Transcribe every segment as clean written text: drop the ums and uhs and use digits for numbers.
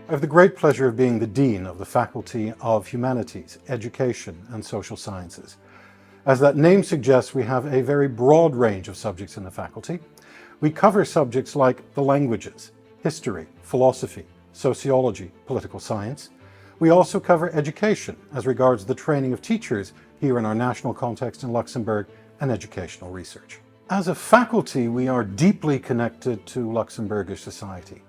I have the great pleasure of being the Dean of the Faculty of Humanities, Education and Social Sciences. As that name suggests, we have a very broad range of subjects in the faculty. We cover subjects like the languages, history, philosophy, sociology, political science. We also cover education as regards the training of teachers here in our national context in Luxembourg and educational research. As a faculty, we are deeply connected to Luxembourgish society.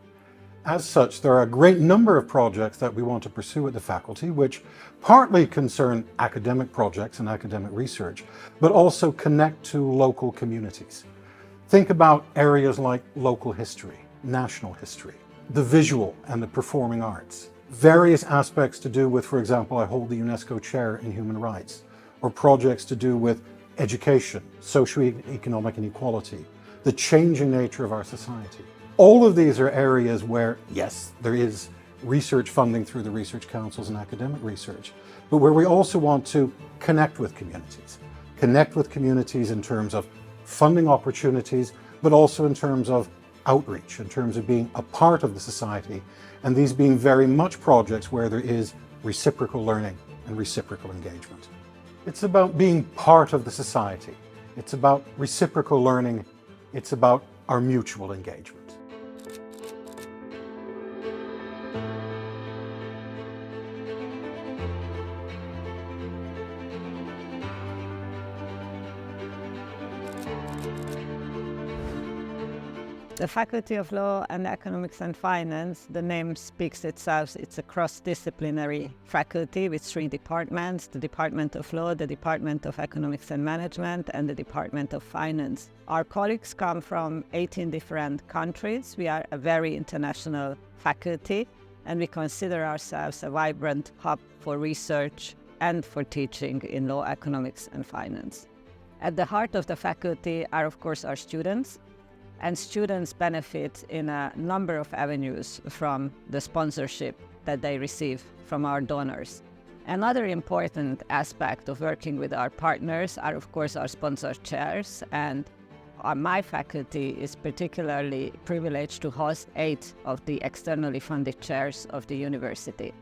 As such, there are a great number of projects that we want to pursue at the faculty, which partly concern academic projects and academic research, but also connect to local communities. Think about areas like local history, national history, the visual and the performing arts, various aspects to do with, for example, I hold the UNESCO Chair in Human Rights, or projects to do with education, socio-economic inequality, the changing nature of our society. All of these are areas where, yes, there is research funding through the research councils and academic research, but where we also want to connect with communities. Connect with communities in terms of funding opportunities, but also in terms of outreach, in terms of being a part of the society, and these being very much projects where there is reciprocal learning and reciprocal engagement. It's about being part of the society. It's about reciprocal learning. It's about our mutual engagement. The Faculty of Law and Economics and Finance, the name speaks itself. It's a cross-disciplinary faculty with 3 departments: the Department of Law, the Department of Economics and Management, and the Department of Finance. Our colleagues come from 18 different countries. We are a very international faculty, and we consider ourselves a vibrant hub for research and for teaching in law, economics, and finance. At the heart of the faculty are, of course, our students. And students benefit in a number of avenues from the sponsorship that they receive from our donors. Another important aspect of working with our partners are, of course, our sponsored chairs, and my faculty is particularly privileged to host 8 of the externally funded chairs of the university.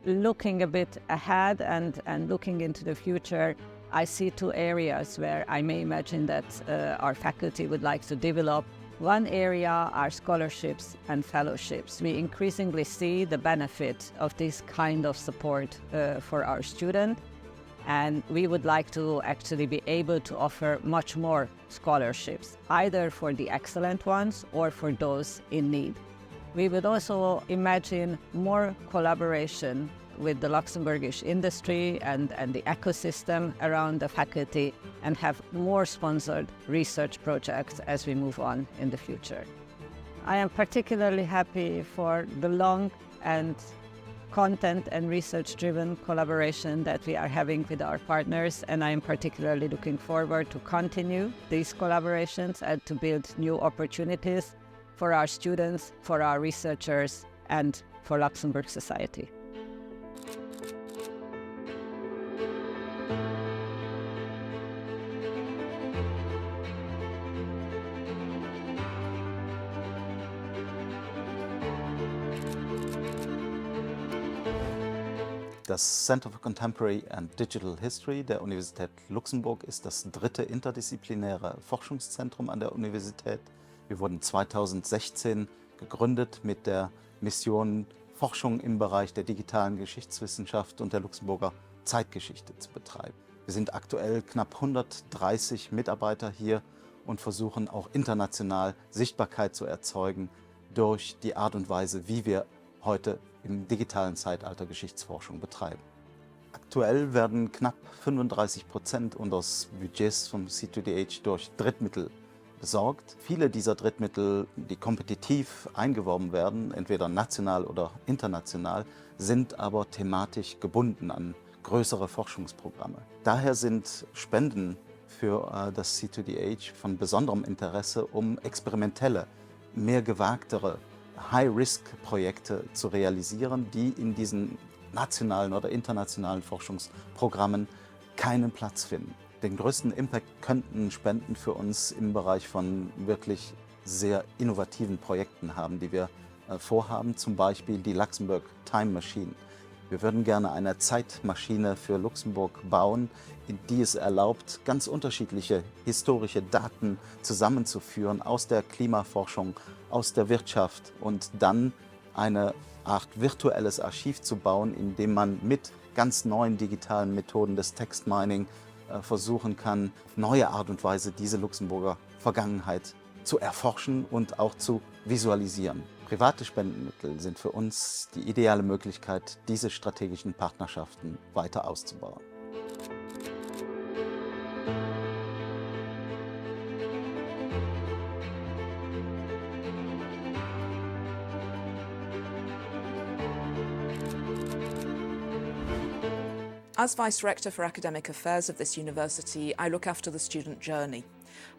Looking a bit ahead and looking into the future, I see 2 areas where I may imagine that our faculty would like to develop. One area are scholarships and fellowships. We increasingly see the benefit of this kind of support for our students, and we would like to actually be able to offer much more scholarships, either for the excellent ones or for those in need. We would also imagine more collaboration with the Luxembourgish industry and the ecosystem around the faculty, and have more sponsored research projects as we move on in the future. I am particularly happy for the long and content and research-driven collaboration that we are having with our partners, and I am particularly looking forward to continue these collaborations and to build new opportunities for our students, for our researchers, and for Luxembourg society. Das Center for Contemporary and Digital History der Universität Luxemburg ist das 3. interdisziplinäre Forschungszentrum an der Universität. Wir wurden 2016 gegründet mit der Mission, Forschung im Bereich der digitalen Geschichtswissenschaft und der Luxemburger Zeitgeschichte zu betreiben. Wir sind aktuell knapp 130 Mitarbeiter hier und versuchen auch international Sichtbarkeit zu erzeugen durch die Art und Weise, wie wir heute im digitalen Zeitalter Geschichtsforschung betreiben. Aktuell werden knapp 35% unseres Budgets vom C2DH durch Drittmittel besorgt. Viele dieser Drittmittel, die kompetitiv eingeworben werden, entweder national oder international, sind aber thematisch gebunden an größere Forschungsprogramme. Daher sind Spenden für das C2DH von besonderem Interesse, um experimentelle, mehr gewagtere High-Risk-Projekte zu realisieren, die in diesen nationalen oder internationalen Forschungsprogrammen keinen Platz finden. Den größten Impact könnten Spenden für uns im Bereich von wirklich sehr innovativen Projekten haben, die wir vorhaben, zum Beispiel die Luxembourg Time Machine. Wir würden gerne eine Zeitmaschine für Luxemburg bauen, die es erlaubt, ganz unterschiedliche historische Daten zusammenzuführen aus der Klimaforschung, aus der Wirtschaft und dann eine Art virtuelles Archiv zu bauen, in dem man mit ganz neuen digitalen Methoden des Textmining versuchen kann, auf neue Art und Weise diese Luxemburger Vergangenheit zu erforschen und auch zu visualisieren. Private Spendenmittel sind für uns die ideale Möglichkeit, diese strategischen Partnerschaften weiter auszubauen. As Vice-Rector for Academic Affairs of this university, I look after the student journey.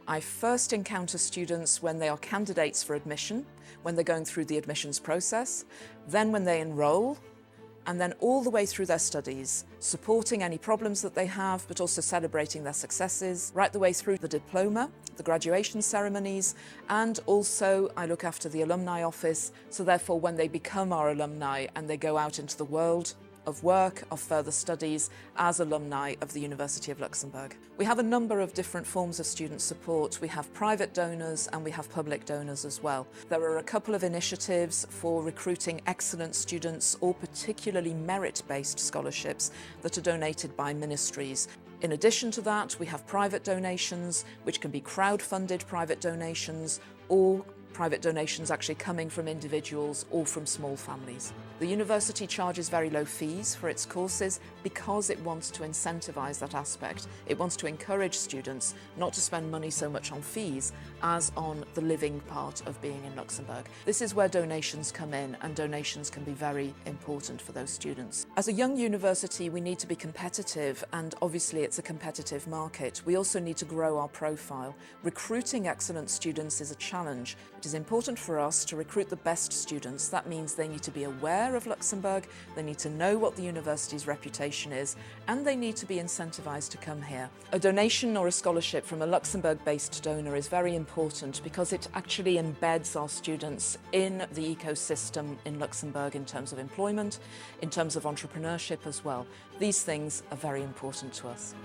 I first encounter students when they are candidates for admission, when they're going through the admissions process, then when they enroll, and then all the way through their studies, supporting any problems that they have, but also celebrating their successes, right the way through the diploma, the graduation ceremonies, and also I look after the alumni office, so therefore when they become our alumni and they go out into the world of work, of further studies as alumni of the University of Luxembourg. We have a number of different forms of student support. We have private donors and we have public donors as well. There are a couple of initiatives for recruiting excellent students or particularly merit-based scholarships that are donated by ministries. In addition to that, we have private donations, which can be crowd-funded private donations or private donations actually coming from individuals or from small families. The university charges very low fees for its courses because it wants to incentivise that aspect. It wants to encourage students not to spend money so much on fees as on the living part of being in Luxembourg. This is where donations come in, and donations can be very important for those students. As a young university, we need to be competitive, and obviously it's a competitive market. We also need to grow our profile. Recruiting excellent students is a challenge. It is important for us to recruit the best students. That means they need to be aware of Luxembourg, they need to know what the university's reputation is, and they need to be incentivised to come here. A donation or a scholarship from a Luxembourg-based donor is very important because it actually embeds our students in the ecosystem in Luxembourg in terms of employment, in terms of entrepreneurship as well. These things are very important to us.